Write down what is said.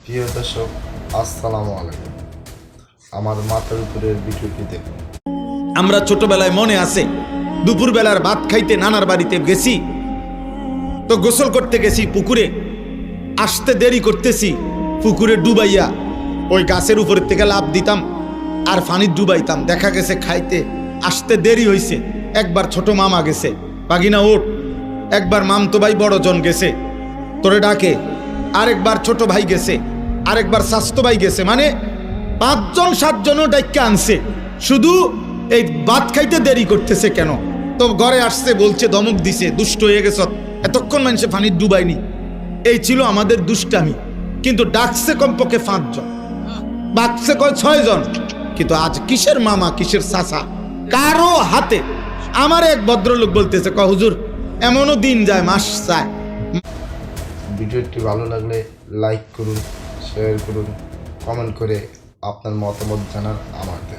প্রিয় দর্শক, আসসালামু আলাইকুম। আমার মাথার উপরের ভিডিওটি দেখুন। আমরা ছোটবেলায় মনে আছে দুপুরবেলার ভাত খাইতে নানার বাড়িতে গেছি, তো গোসল করতে গেছি পুকুরে, আসতে দেরি করতেছি, পুকুরে ডুবাইয়া ওই গাছের উপর থেকে লাফ দিতাম আর পানি ডুবাইতাম। দেখা গেছে খাইতে আসতে দেরি হয়েছে। একবার ছোট মামা গেছে, বাগিনা ওঠ। একবার মামতো ভাই বড়জন গেছে, তোরে ডাকে। আরেকবার ছোট ভাই গেছে, আরেকবার স্বাস্থ্য ভাই গেছে, মানে 5 জন 7 জনও ডাইকা আনছে। শুধু এই ভাত খাইতে দেরি করতেছে কেন? তো ঘরে আসছে, বলছে ধমক দিছে, দুষ্ট হয়ে গেছ, এতক্ষণ মানুষে পানি ডুবাইনি। এই ছিল আমাদের দুষ্টামি। কিন্তু ডাকছে কমপক্ষে 5 জন, বাকছে কয় 6 জন। কিন্তু আজ কিসের মামা কিসের চাচা, কারো হাতে। আমার এক ভদ্রলোক বলতেছে, হুজুর এমনও দিন যায়, মাস যায়। ভিডিওটি ভালো লাগলে লাইক করুন, শেয়ার করুন, কমেন্ট করে আপনার মতামত জানান আমাকে।